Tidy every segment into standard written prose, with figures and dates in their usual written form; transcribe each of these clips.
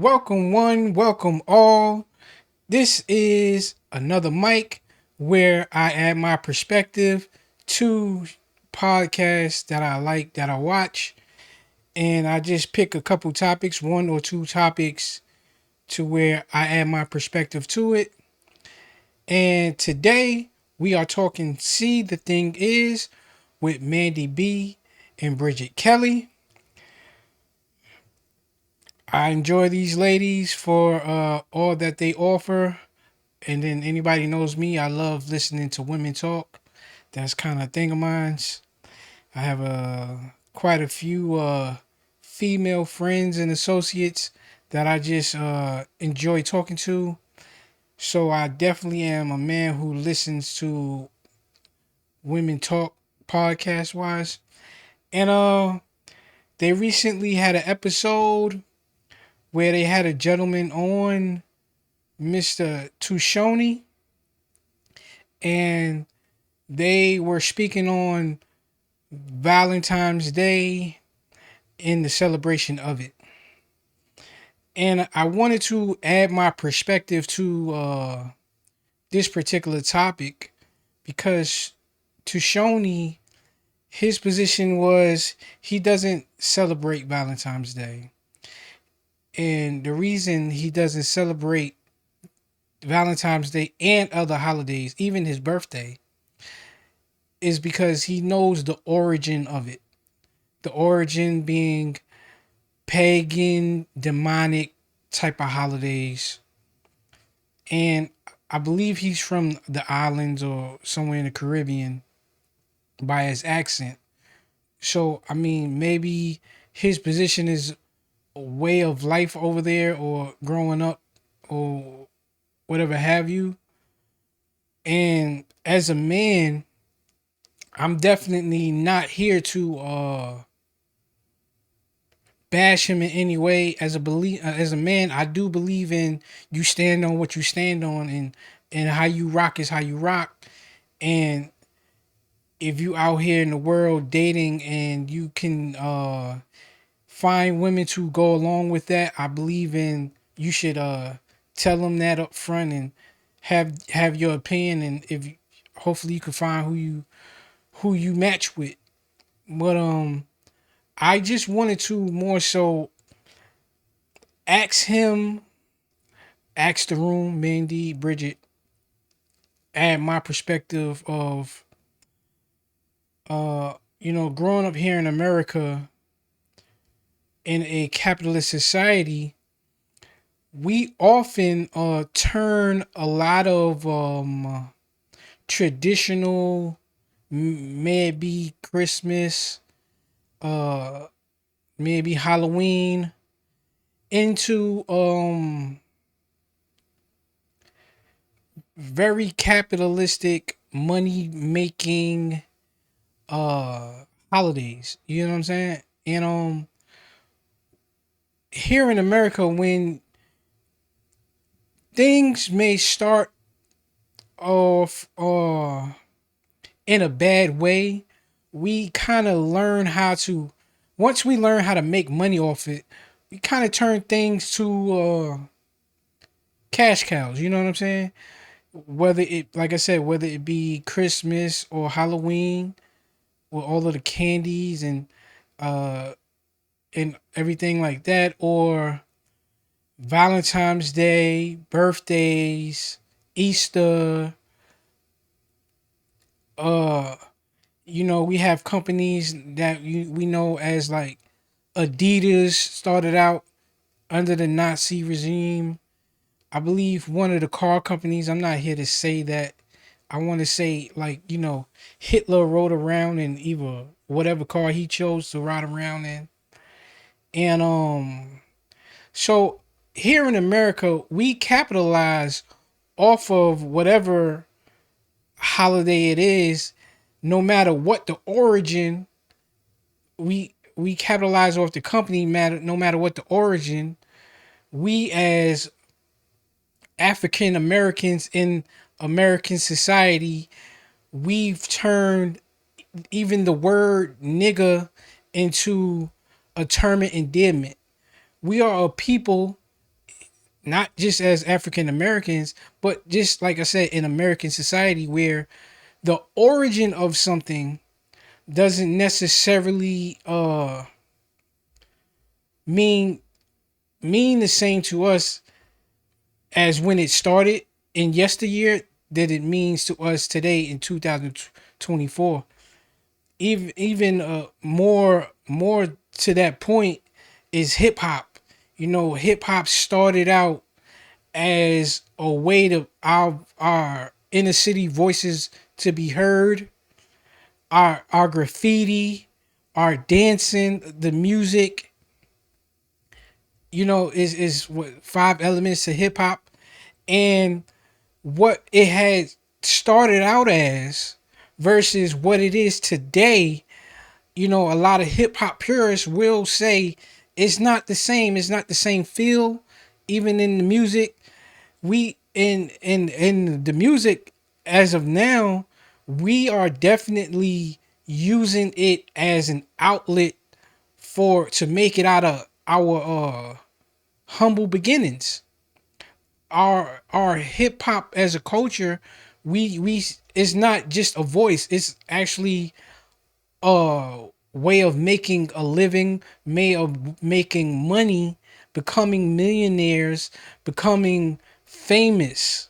Welcome one, welcome all. This is another mic where I add my perspective to podcasts that I like, that I watch, and I just pick a couple topics, one or two topics, to where I add my perspective to it. And today we are talking See the Thing Is with Mandy B and Bridget Kelly. I enjoy these ladies for all that they offer. And then anybody knows me, I love listening to women talk. That's kind of a thing of mine. I have quite a few female friends and associates that I just enjoy talking to. So I definitely am a man who listens to women talk podcast wise. And they recently had an episode where they had a gentleman on, Mr. Tushoni, and they were speaking on Valentine's Day and the celebration of it. And I wanted to add my perspective to this particular topic because Tushoni, his position was he doesn't celebrate Valentine's Day. And the reason he doesn't celebrate Valentine's Day and other holidays, even his birthday, is because he knows the origin of it. The origin being pagan, demonic type of holidays. And I believe he's from the islands or somewhere in the Caribbean by his accent. So, I mean, maybe his position is a way of life over there or growing up or whatever have you. And as a man, I'm definitely not here to bash him in any way. As a man, I do believe in you stand on what you stand on, and how you rock is how you rock. And if you out here in the world dating and you can find women to go along with that, I believe in you should tell them that up front and have your opinion, and if hopefully you can find who you match with. But I just wanted to more so ask him, ask the room, Mandy, Bridget, add my perspective of growing up here in America in a capitalist society. We often turn a lot of traditional, maybe Christmas, uh maybe Halloween, into very capitalistic money making holidays. You know what I'm saying? And here in America, when things may start off in a bad way, we kind of learn how to once we learn how to make money off it, we kind of turn things to cash cows. You know what I'm saying? Whether it, like I said, whether it be Christmas or Halloween, with all of the candies uh and everything like that, or Valentine's Day, birthdays, Easter, uh we have companies that we know as like Adidas started out under the Nazi regime. I believe one of the car companies, I'm not here to say that. I want to say, like, Hitler rode around in either whatever car he chose to ride around in. And so here in America, we capitalize off of whatever holiday it is, no matter what the origin. We capitalize off the company matter no matter what the origin. We as African Americans in American society, we've turned even the word nigga into a term of endearment. We are a people not just as African Americans, but just like I said, in American society, where the origin of something doesn't necessarily mean mean the same to us as when it started in yesteryear that it means to us today in 2024. Even more to that point is hip hop. You know, hip hop started out as a way to our inner city voices to be heard, our graffiti, our dancing, the music, is what five elements to hip hop. And what it had started out as versus what it is today, a lot of hip hop purists will say it's not the same. It's not the same feel, even in the music. We in the music as of now, we are definitely using it as an outlet for to make it out of our humble beginnings. Our hip hop as a culture, we it's not just a voice. It's actually a way of making a living, way of making money, becoming millionaires, becoming famous,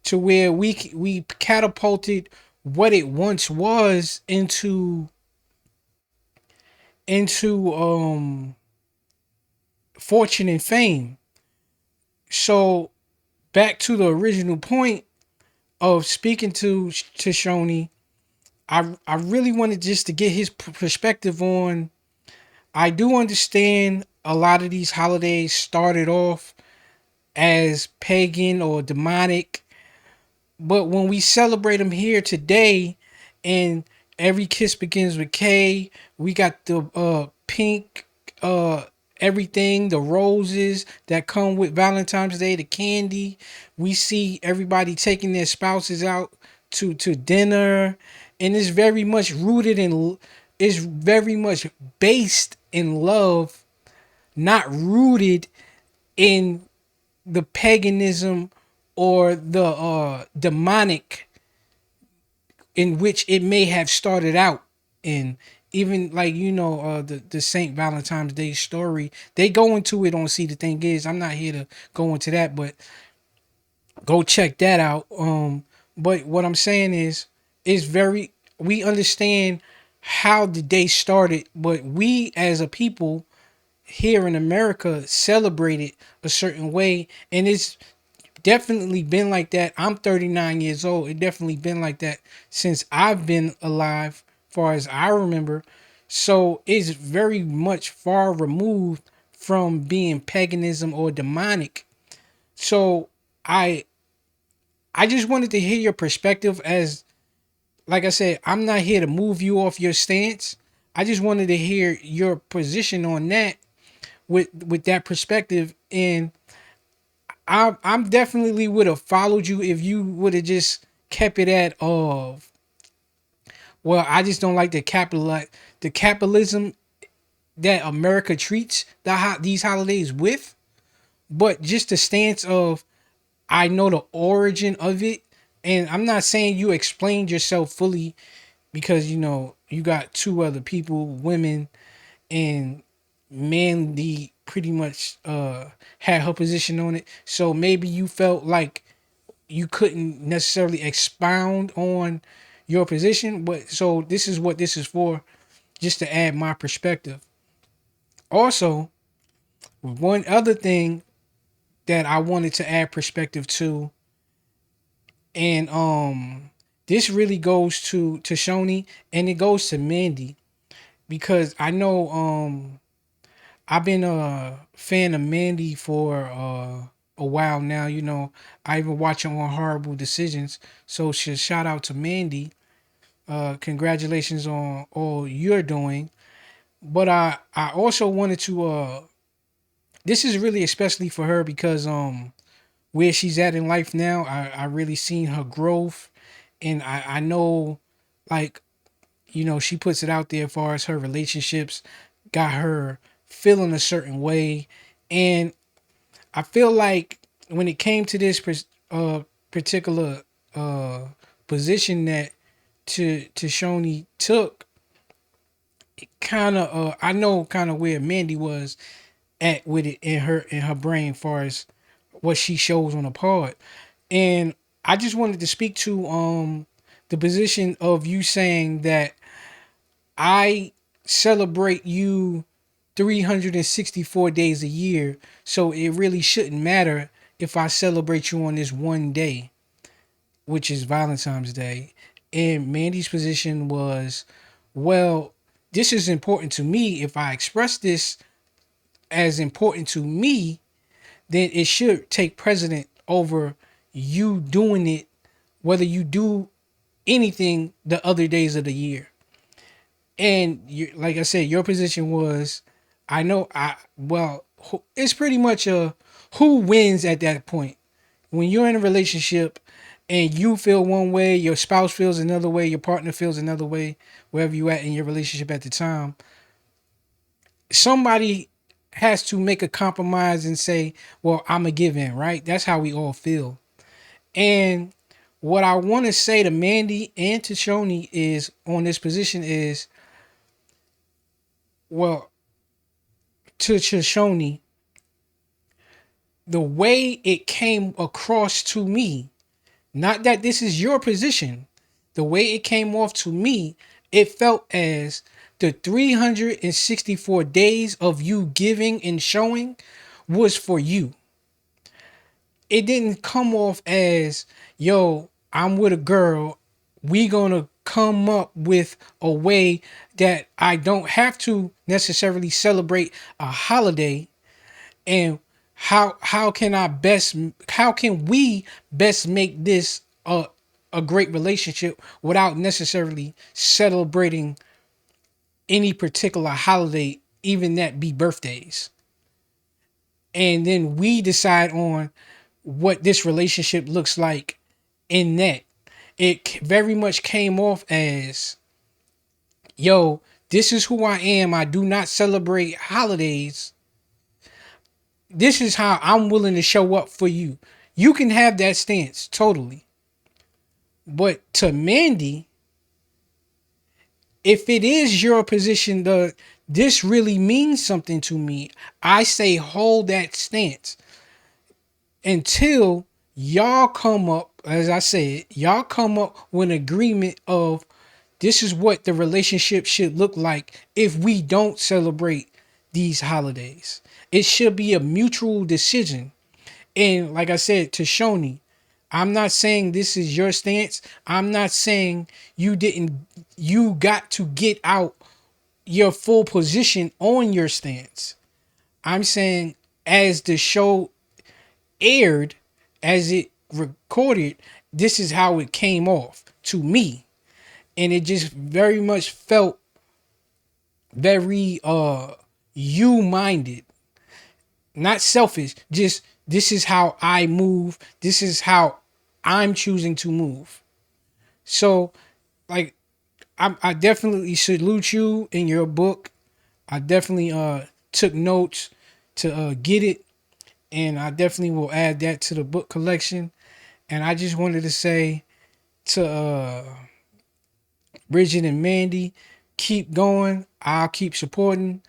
to where we catapulted what it once was into fortune and fame. So back to the original point of speaking to Shoni, I really wanted just to get his perspective on. I do understand a lot of these holidays started off as pagan or demonic, but when we celebrate them here today, and every kiss begins with K, we got the pink everything, the roses that come with Valentine's Day, the candy. We see everybody taking their spouses out to dinner, and it's very much rooted in, it's very much based in love, not rooted in the paganism or the demonic in which it may have started out in. Even like the Saint Valentine's Day story, they go into it on See the Thing Is. I'm not here to go into that, but go check that out. But what I'm saying is very, we understand how the day started, but we as a people here in America celebrate it a certain way, and it's definitely been like that. I'm 39 years old. It definitely been like that since I've been alive, far as I remember. So it's very much far removed from being paganism or demonic. So I I just wanted to hear your perspective as, like I said, I'm not here to move you off your stance. I just wanted to hear your position on that with that perspective. And I'm definitely would have followed you if you would have just kept it at well, I just don't like the capitalism that America treats these holidays with, but just the stance of, I know the origin of it. And I'm not saying you explained yourself fully, because you got two other people, women, and Mandy pretty much had her position on it. So maybe you felt like you couldn't necessarily expound on your position, but so this is what this is for, just to add my perspective. Also, one other thing that I wanted to add perspective to, and this really goes to Shoni, and it goes to Mandy, because I know I've been a fan of Mandy for a while now. I even watch her on Horrible Decisions. So shout out to Mandy. Congratulations on all you're doing. But I also wanted to this is really especially for her, because where she's at in life now, I really seen her growth, and I know, like, she puts it out there as far as her relationships got her feeling a certain way. And I feel like when it came to this particular uh, position that to Shoni took, kind of I know kind of where Mandy was at with it in her brain, far as what she shows on the pod, and I just wanted to speak to the position of you saying that I celebrate you 364 days a year, so it really shouldn't matter if I celebrate you on this one day, which is Valentine's Day. And Mandy's position was, well, this is important to me. If I express this as important to me, then it should take precedent over you doing it, whether you do anything the other days of the year. And you, like I said, your position was, I know, it's pretty much a who wins at that point. When you're in a relationship and you feel one way, your spouse feels another way, your partner feels another way, wherever you at in your relationship at the time, somebody has to make a compromise and say, well, I'm a give in, right? That's how we all feel. And what I want to say to Mandy and to Shoni is on this position is, well, to Shoni, the way it came across to me, not that this is your position, the way it came off to me, it felt as the 364 days of you giving and showing was for you. It didn't come off as, yo, I'm with a girl, we gonna come up with a way that I don't have to necessarily celebrate a holiday, and how can we best make this a great relationship without necessarily celebrating any particular holiday, even that be birthdays. And then we decide on what this relationship looks like in that. It very much came off as, yo, this is who I am. I do not celebrate holidays. This is how I'm willing to show up for you. You can have that stance totally. But to Mandy, if it is your position that this really means something to me, I say hold that stance until y'all come up, as I said, y'all come up with an agreement of this is what the relationship should look like if we don't celebrate these holidays. It should be a mutual decision. And like I said to Shoni, I'm not saying this is your stance. I'm not saying you got to get out your full position on your stance. I'm saying as the show aired, as it recorded, this is how it came off to me. And it just very much felt very you minded, not selfish, just this is how I move, this is how I'm choosing to move. So like I definitely salute you in your book. I definitely took notes to get it, and I definitely will add that to the book collection. And I just wanted to say to Bridget and Mandy, keep going. I'll keep supporting.